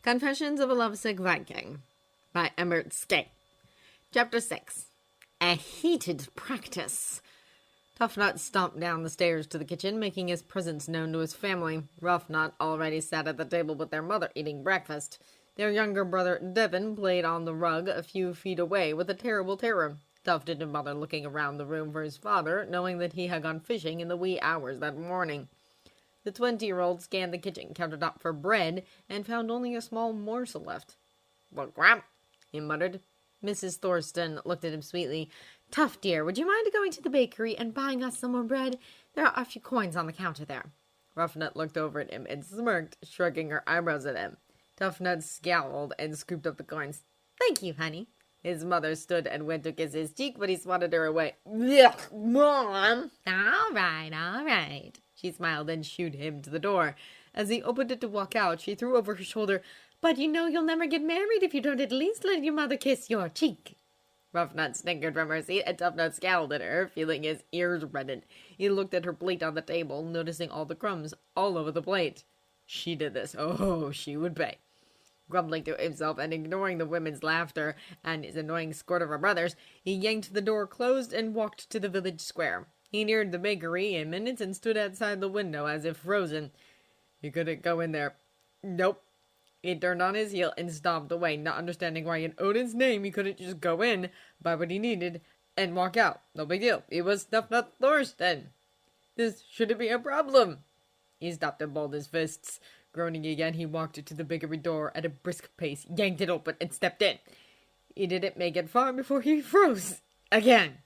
Confessions of a Lovesick Viking by Emmert Skate. Chapter 6. A Heated Practice. Tough Nut stomped down the stairs to the kitchen, making his presence known to his family. Rough Nut already sat at the table with their mother eating breakfast. Their younger brother, Devon, played on the rug a few feet away with a terrible terror. Tough didn't bother looking around the room for his father, knowing that he had gone fishing in the wee hours that morning. The 20-year-old scanned the kitchen countertop for bread and found only a small morsel left. "Well, Grump," he muttered. Mrs. Thorsten looked at him sweetly. "Tough, dear, would you mind going to the bakery and buying us some more bread? There are a few coins on the counter there." Rough Nut looked over at him and smirked, shrugging her eyebrows at him. Tough Nut scowled and scooped up the coins. "Thank you, honey." His mother stood and went to kiss his cheek, but he swatted her away. "Yuck, Mom!" All right. She smiled and shooed him to the door. As he opened it to walk out, she threw over her shoulder, "But you know you'll never get married if you don't at least let your mother kiss your cheek." Rough Nut snickered from her seat, and Tough Nut scowled at her, feeling his ears redden. He looked at her plate on the table, noticing all the crumbs all over the plate. She did this. Oh, she would pay. Grumbling to himself and ignoring the women's laughter and his annoying squirt of her brothers, he yanked the door closed and walked to the village square. He neared the bakery in minutes and stood outside the window as if frozen. He couldn't go in there. Nope. He turned on his heel and stomped away, not understanding why in Odin's name he couldn't just go in, buy what he needed, and walk out. No big deal. He was Tough Nut Thorsten. This shouldn't be a problem. He stopped and balled his fists. Groaning again, he walked to the bakery door at a brisk pace, yanked it open, and stepped in. He didn't make it far before he froze. Again.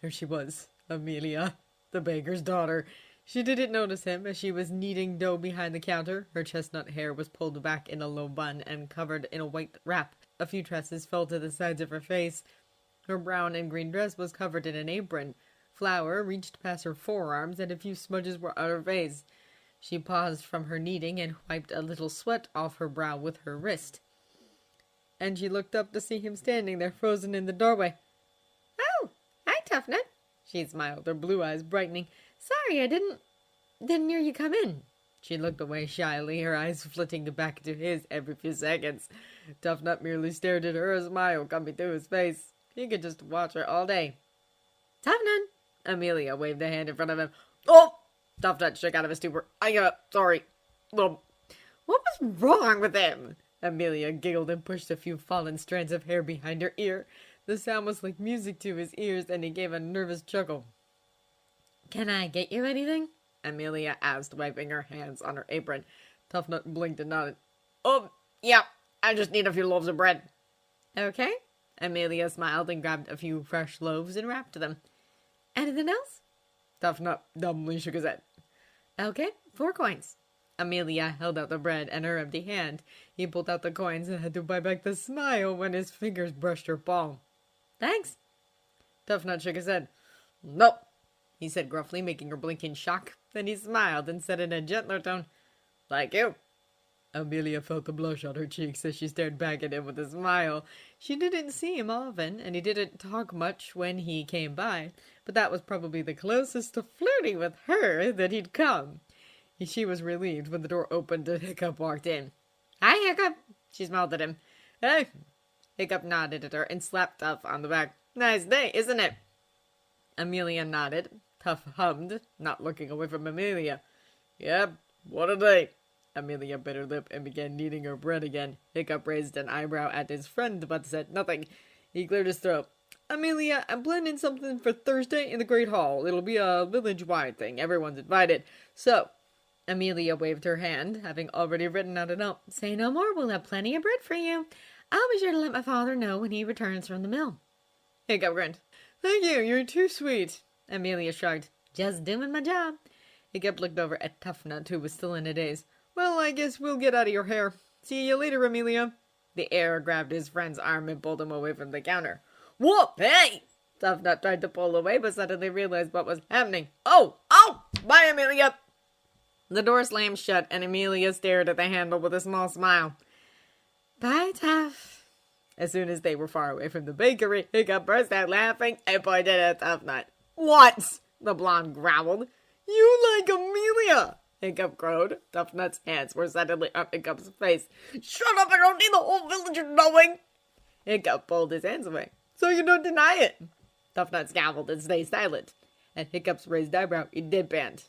There she was, Amelia, the baker's daughter. She didn't notice him as she was kneading dough behind the counter. Her chestnut hair was pulled back in a low bun and covered in a white wrap. A few tresses fell to the sides of her face. Her brown and green dress was covered in an apron. Flour reached past her forearms, and a few smudges were on her face. She paused from her kneading and wiped a little sweat off her brow with her wrist. And she looked up to see him standing there frozen in the doorway. "Oh, hi, Tough Nut," she smiled, her blue eyes brightening. "Sorry, I didn't hear you come in." She looked away shyly, her eyes flitting back to his every few seconds. Tough Nut merely stared at her, a smile coming to his face. He could just watch her all day. "Tough Nut," Amelia waved a hand in front of him. "Oh!" Tough Nut shook out of his stupor. "I give up. Sorry." What was wrong with him?" Amelia giggled and pushed a few fallen strands of hair behind her ear. The sound was like music to his ears, and he gave a nervous chuckle. "Can I get you anything?" Amelia asked, wiping her hands on her apron. Tough Nut blinked and nodded. "Oh, yeah, I just need a few loaves of bread." "Okay." Amelia smiled and grabbed a few fresh loaves and wrapped them. "Anything else?" Tough Nut dumbly shook his head. "Okay, 4 coins." Amelia held out the bread and her empty hand. He pulled out the coins and had to buy back the smile when his fingers brushed her palm. "Thanks." Tough Nut shook his head. "Nope," he said gruffly, making her blink in shock. Then he smiled and said in a gentler tone, "Like you." Amelia felt the blush on her cheeks as she stared back at him with a smile. She didn't see him often, and he didn't talk much when he came by, but that was probably the closest to flirting with her that he'd come. She was relieved when the door opened and Hiccup walked in. "Hi, Hiccup," she smiled at him. "Hey." Hiccup nodded at her and slapped Tough on the back. "Nice day, isn't it?" Amelia nodded. Tough hummed, not looking away from Amelia. "Yep, what a day." Amelia bit her lip and began kneading her bread again. Hiccup raised an eyebrow at his friend, but said nothing. He cleared his throat. "Amelia, I'm planning something for Thursday in the Great Hall. It'll be a village-wide thing. Everyone's invited. So," Amelia waved her hand, having already written out a note. "Say no more. We'll have plenty of bread for you. I'll be sure to let my father know when he returns from the mill." Hiccup grinned. "Thank you. You're too sweet." Amelia shrugged. "Just doing my job." Hiccup looked over at Tough Nut, who was still in a daze. "Well, I guess we'll get out of your hair. See you later, Amelia." The heir grabbed his friend's arm and pulled him away from the counter. "Whoop! Hey!" Tough Nut tried to pull away, but suddenly realized what was happening. Oh! Bye, Amelia!" The door slammed shut, and Amelia stared at the handle with a small smile. "Bye, Tough." As soon as they were far away from the bakery, Hiccup burst out laughing and pointed at Tough Nut. "What?" the blonde growled. "You like Amelia!" Hiccup crowed. Toughnut's hands were suddenly up Hiccup's face. Shut up, I don't need the whole village knowing! Hiccup pulled his hands away. So you don't deny it? Toughnut scowled and stayed silent. At Hiccup's raised eyebrow, he deadpanned.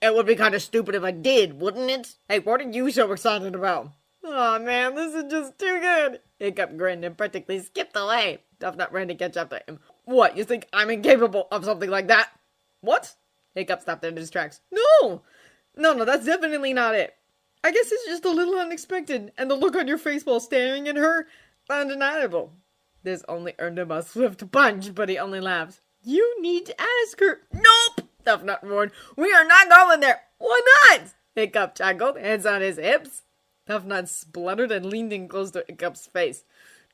It would be kind of stupid if I did, wouldn't it? Hey, what are you so excited about? Aw, man, this is just too good. Hiccup grinned and practically skipped away. Toughnut ran to catch up to him. What, you think I'm incapable of something like that? What? Hiccup stopped in his tracks. No, that's definitely not it. I guess it's just a little unexpected, and the look on your face while staring at her, undeniable. This only earned him a swift punch, but he only laughed. You need to ask her. Nope! Toughnut roared. We are not going there. Why not? Hiccup chuckled, hands on his hips. Toughnut spluttered and leaned in close to Hiccup's face.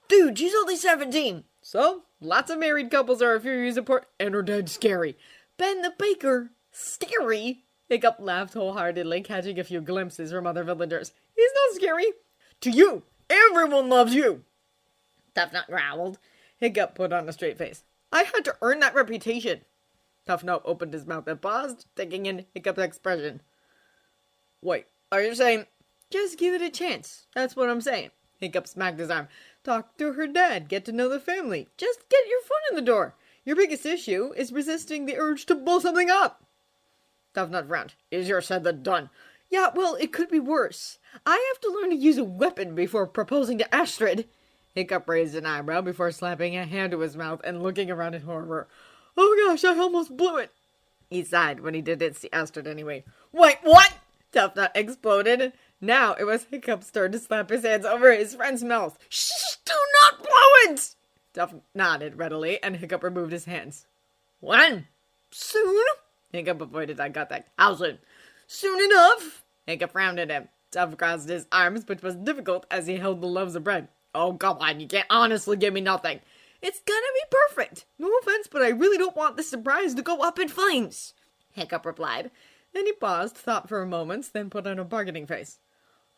Dude, she's only 17. So, lots of married couples are a few years apart and are dead scary. Ben the baker, scary? Hiccup laughed wholeheartedly, catching a few glimpses from other villagers. He's not scary. To you, everyone loves you. Toughnut growled. Hiccup put on a straight face. I had to earn that reputation. Toughnut opened his mouth and paused, taking in Hiccup's expression. Wait, are you saying... Just give it a chance. That's what I'm saying. Hiccup smacked his arm. Talk to her dad. Get to know the family. Just get your foot in the door. Your biggest issue is resisting the urge to blow something up. Toughnut frowned. Easier said than done. Yeah, well, it could be worse. I have to learn to use a weapon before proposing to Astrid. Hiccup raised an eyebrow before slapping a hand to his mouth and looking around in horror. Oh gosh, I almost blew it. He sighed when he didn't see Astrid anyway. Wait, what? Toughnut exploded. Now it was Hiccup's turn to slap his hands over his friend's mouth. Shh! Do not blow it! Toughnut nodded readily, and Hiccup removed his hands. When? Soon? Hiccup avoided eye contact. How's it? Soon enough? Hiccup frowned at him. Tough crossed his arms, which was difficult as he held the loaves of bread. Oh, come on, you can't honestly give me nothing. It's gonna be perfect. No offense, but I really don't want this surprise to go up in flames. Hiccup replied. Then he paused, thought for a moment, then put on a bargaining face.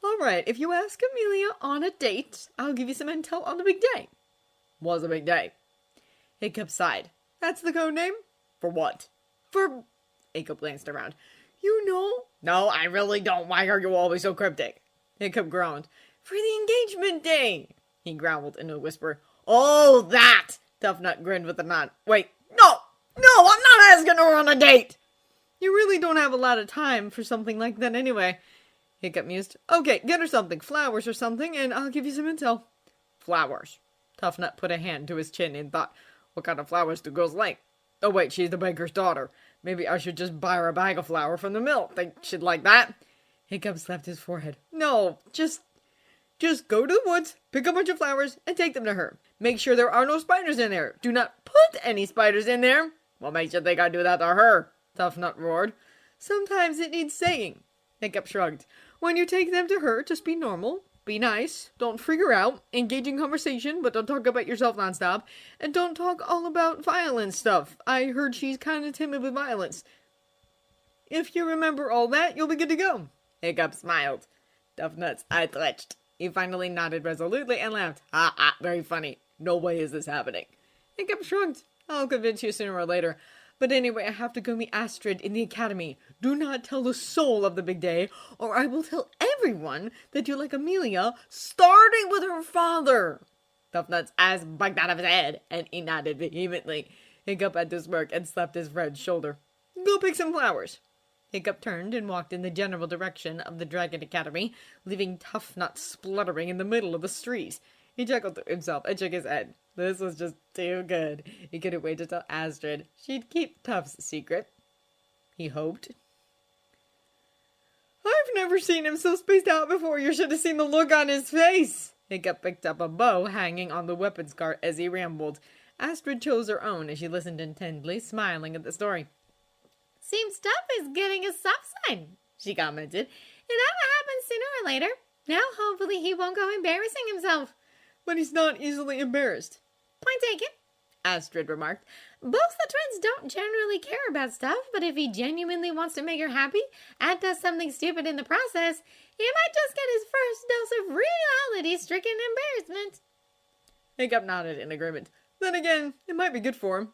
All right, if you ask Amelia on a date, I'll give you some intel on the big day. What's a big day? Hiccup sighed. That's the code name? For what? For... Hiccup glanced around. You know? No, I really don't. Why are you always so cryptic? Hiccup groaned. For the engagement day, he growled in a whisper. Oh, that! Toughnut grinned with a nod. Wait, no, I'm not asking her on a date. You really don't have a lot of time for something like that anyway. Hiccup mused. Okay, get her something, flowers or something, and I'll give you some intel. Flowers. Toughnut put a hand to his chin and thought, what kind of flowers do girls like? Oh wait, she's the baker's daughter. Maybe I should just buy her a bag of flour from the mill. Think she'd like that? Hiccup slapped his forehead. No, just go to the woods, pick a bunch of flowers, and take them to her. Make sure there are no spiders in there. Do not put any spiders in there. What makes you think I do that to her? Toughnut roared. Sometimes it needs saying. Hiccup shrugged. When you take them to her, just be normal. Be nice. Don't freak her out. Engage in conversation, but don't talk about yourself nonstop. And don't talk all about violent stuff. I heard she's kind of timid with violence. If you remember all that, you'll be good to go. Hiccup smiled. Toughnut's eye twitched. He finally nodded resolutely and laughed. Very funny. No way is this happening. Hiccup shrugged. I'll convince you sooner or later. But anyway, I have to go meet Astrid in the academy. Do not tell the soul of the big day, or I will tell everyone that you like Amelia, starting with her father. Toughnut's eyes bugged out of his head, and he nodded vehemently. Hiccup had to smirk and slapped his friend's shoulder. Go pick some flowers. Hiccup turned and walked in the general direction of the Dragon Academy, leaving Toughnut spluttering in the middle of the street. He chuckled to himself and shook his head. This was just too good. He couldn't wait to tell Astrid. She'd keep Tough's secret. He hoped. I've never seen him so spaced out before. You should have seen the look on his face. Hiccup picked up a bow hanging on the weapons cart as he rambled. Astrid chose her own as she listened intently, smiling at the story. Seems Tough is getting a soft side, she commented. It ought to happen sooner or later. Now hopefully he won't go embarrassing himself. But he's not easily embarrassed. Point taken, Astrid remarked. Both the twins don't generally care about stuff, but if he genuinely wants to make her happy and does something stupid in the process, he might just get his first dose of reality-stricken embarrassment. Hiccup nodded in agreement. Then again, it might be good for him.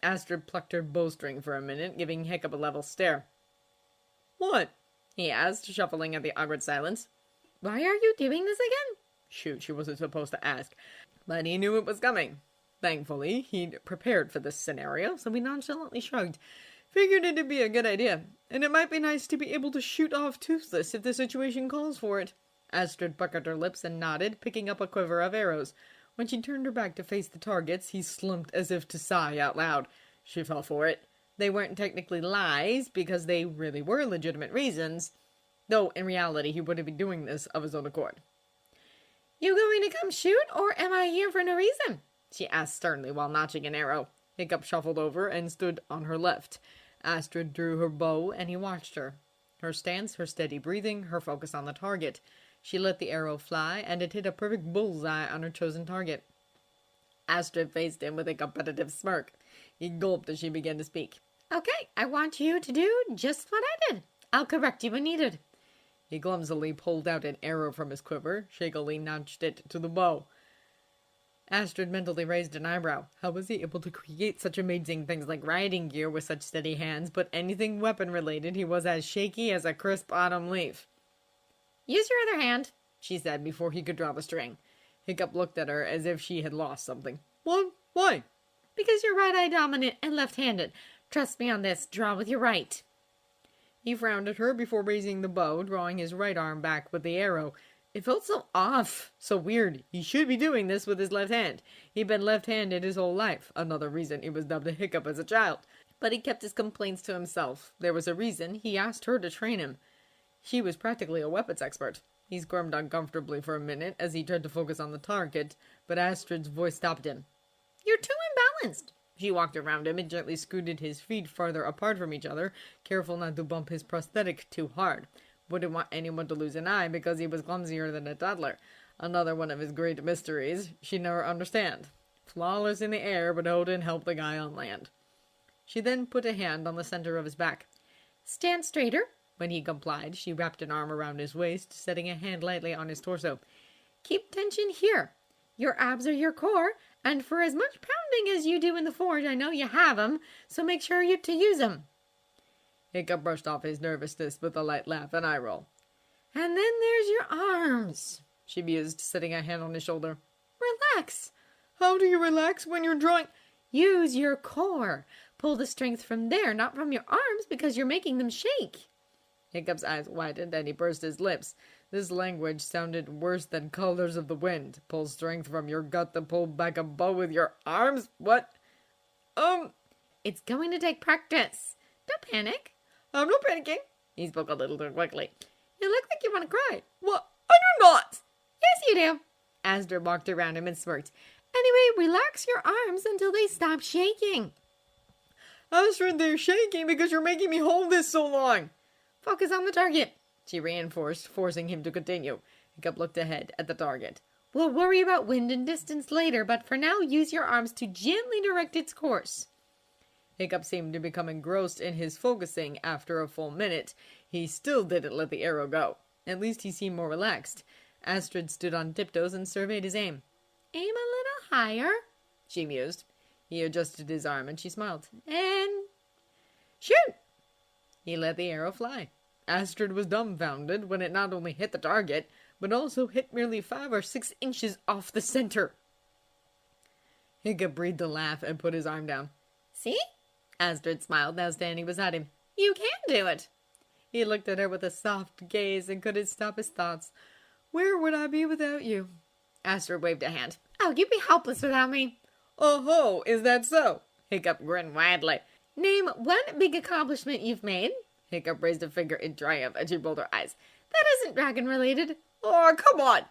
Astrid plucked her bowstring for a minute, giving Hiccup a level stare. "What?" he asked, shuffling at the awkward silence. "Why are you doing this again?" Shoot, she wasn't supposed to ask. But he knew it was coming. Thankfully, he'd prepared for this scenario, so he nonchalantly shrugged. Figured it'd be a good idea, and it might be nice to be able to shoot off Toothless if the situation calls for it. Astrid puckered her lips and nodded, picking up a quiver of arrows. When she turned her back to face the targets, he slumped as if to sigh out loud. She fell for it. They weren't technically lies, because they really were legitimate reasons, though in reality he wouldn't be doing this of his own accord. "You going to come shoot, or am I here for no reason?" she asked sternly while notching an arrow. Hiccup shuffled over and stood on her left. Astrid drew her bow, and he watched her. Her stance, her steady breathing, her focus on the target. She let the arrow fly, and it hit a perfect bullseye on her chosen target. Astrid faced him with a competitive smirk. He gulped as she began to speak. "Okay, I want you to do just what I did. I'll correct you when needed." He clumsily pulled out an arrow from his quiver, shakily notched it to the bow. Astrid mentally raised an eyebrow. How was he able to create such amazing things like riding gear with such steady hands, but anything weapon-related he was as shaky as a crisp autumn leaf? "Use your other hand," she said before he could draw the string. Hiccup looked at her as if she had lost something. "What? Why?" "Because you're right-eye dominant and left-handed. Trust me on this. Draw with your right." He frowned at her before raising the bow, drawing his right arm back with the arrow. It felt so off, so weird. He should be doing this with his left hand. He'd been left-handed his whole life, another reason he was dubbed a Hiccup as a child. But he kept his complaints to himself. There was a reason he asked her to train him. She was practically a weapons expert. He squirmed uncomfortably for a minute as he tried to focus on the target, but Astrid's voice stopped him. "You're too imbalanced." She walked around him and gently scooted his feet farther apart from each other, careful not to bump his prosthetic too hard. Wouldn't want anyone to lose an eye because he was clumsier than a toddler. Another one of his great mysteries she'd never understand. Flawless in the air, but Odin helped the guy on land. She then put a hand on the center of his back. "Stand straighter." When he complied, she wrapped an arm around his waist, setting a hand lightly on his torso. "Keep tension here. Your abs are your core, and for as much pounding as you do in the forge, I know you have 'em, so make sure you to use 'em." Hiccup brushed off his nervousness with a light laugh and eye roll. "And then there's your arms," she mused, setting a hand on his shoulder. "Relax." "How do you relax when you're drawing?" "Use your core. Pull the strength from there, not from your arms, because you're making them shake." Hiccup's eyes widened and he pursed his lips. This language sounded worse than colors of the wind. Pull strength from your gut to pull back a bow with your arms? What? It's going to take practice. Don't panic. "I'm not panicking." He spoke a little too quickly. "You look like you want to cry." "What? I do not." "Yes, you do." Astrid walked around him and smirked. "Anyway, relax your arms until they stop shaking." "Astrid, they're shaking because you're making me hold this so long." "Focus on the target," she reinforced, forcing him to continue. Hiccup looked ahead at the target. "We'll worry about wind and distance later, but for now, use your arms to gently direct its course." Hiccup seemed to become engrossed in his focusing after a full minute. He still didn't let the arrow go. At least he seemed more relaxed. Astrid stood on tiptoes and surveyed his aim. "Aim a little higher," she mused. He adjusted his arm and she smiled. "And shoot!" He let the arrow fly. Astrid was dumbfounded when it not only hit the target, but also hit merely 5 or 6 inches off the center. Hiccup breathed a laugh and put his arm down. "See?" Astrid smiled, now standing beside him. "You can do it." He looked at her with a soft gaze and couldn't stop his thoughts. "Where would I be without you?" Astrid waved a hand. "Oh, you'd be helpless without me." "Oh-ho, is that so?" Hiccup grinned widely. "Name one big accomplishment you've made." Hiccup raised a finger in triumph and she rolled her eyes. "That isn't dragon-related." "Oh, come on."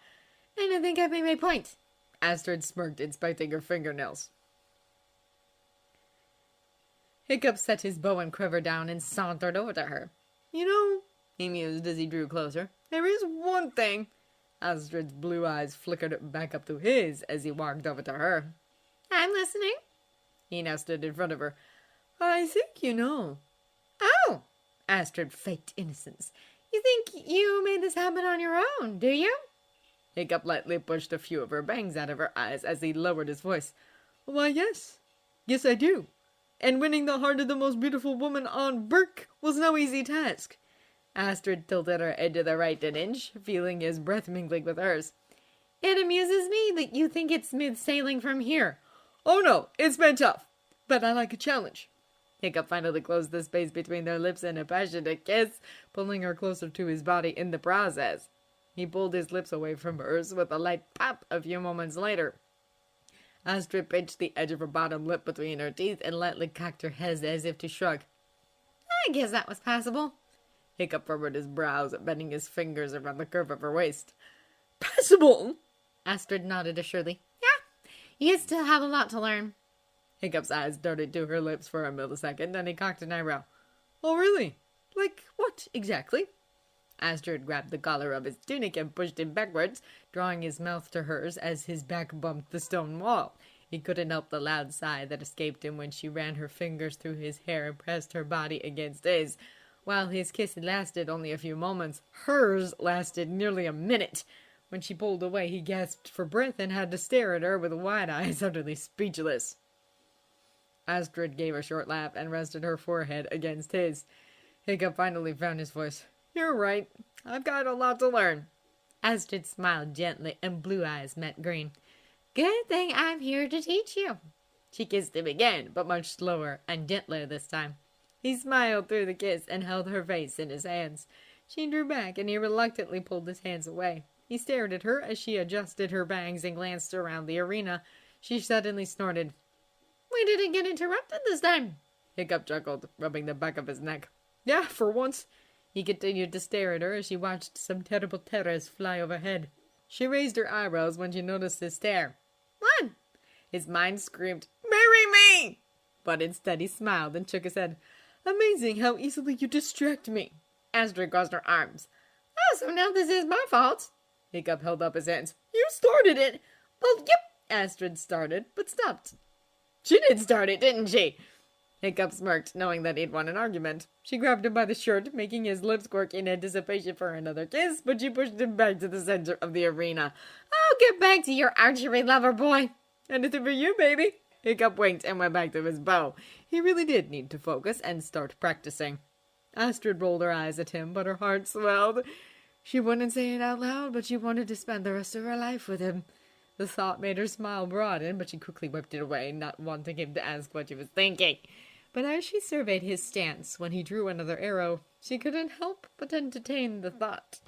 "And I think I've made my point." Astrid smirked, inspecting her fingernails. Hiccup set his bow and quiver down and sauntered over to her. "You know," he mused as he drew closer, "there is one thing." Astrid's blue eyes flickered back up to his as he walked over to her. "I'm listening." He now stood in front of her. "I think you know." "Oh!" Astrid faked innocence. "You think you made this happen on your own, do you?" Hiccup lightly pushed a few of her bangs out of her eyes as he lowered his voice. "Why, yes. Yes, I do." and winning the heart of the most beautiful woman on Berk was no easy task. Astrid tilted her head to the right an inch, feeling his breath mingling with hers. It amuses me that you think it's smooth sailing from here. Oh no, it's been tough, but I like a challenge. Hiccup finally closed the space between their lips in a passionate kiss, pulling her closer to his body in the process. He pulled his lips away from hers with a light pop a few moments later. Astrid pinched the edge of her bottom lip between her teeth and lightly cocked her head as if to shrug. I guess that was passable. Hiccup furrowed his brows, bending his fingers around the curve of her waist. Passable? Astrid nodded assuredly. Yeah, you still have a lot to learn. Hiccup's eyes darted to her lips for a millisecond, then he cocked an eyebrow. Oh, really? Like what, exactly? Astrid grabbed the collar of his tunic and pushed him backwards, drawing his mouth to hers as his back bumped the stone wall. He couldn't help the loud sigh that escaped him when she ran her fingers through his hair and pressed her body against his. While his kiss lasted only a few moments, hers lasted nearly a minute. When she pulled away, he gasped for breath and had to stare at her with wide eyes, utterly speechless. Astrid gave a short laugh and rested her forehead against his. Hiccup finally found his voice. You're right. I've got a lot to learn. Astrid smiled gently, and blue eyes met green. Good thing I'm here to teach you. She kissed him again, but much slower and gentler this time. He smiled through the kiss and held her face in his hands. She drew back, and he reluctantly pulled his hands away. He stared at her as she adjusted her bangs and glanced around the arena. She suddenly snorted. We didn't get interrupted this time. Hiccup chuckled, rubbing the back of his neck. Yeah, for once. He continued to stare at her as she watched some terrible terrors fly overhead. She raised her eyebrows when she noticed his stare. What? His mind screamed, Marry me! But instead he smiled and shook his head. Amazing how easily you distract me. Astrid crossed her arms. Oh, so now this is my fault. Hiccup held up his hands. You started it. Well, yep. Astrid started, but stopped. She did start it, didn't she? Hiccup smirked, knowing that he'd won an argument. She grabbed him by the shirt, making his lips quirk in anticipation for another kiss, but she pushed him back to the center of the arena. Oh, get back to your archery, lover boy. Anything for you, baby? Hiccup winked and went back to his bow. He really did need to focus and start practicing. Astrid rolled her eyes at him, but her heart swelled. She wouldn't say it out loud, but she wanted to spend the rest of her life with him. The thought made her smile broaden, but she quickly wiped it away, not wanting him to ask what she was thinking. But as she surveyed his stance when he drew another arrow, she couldn't help but entertain the thought.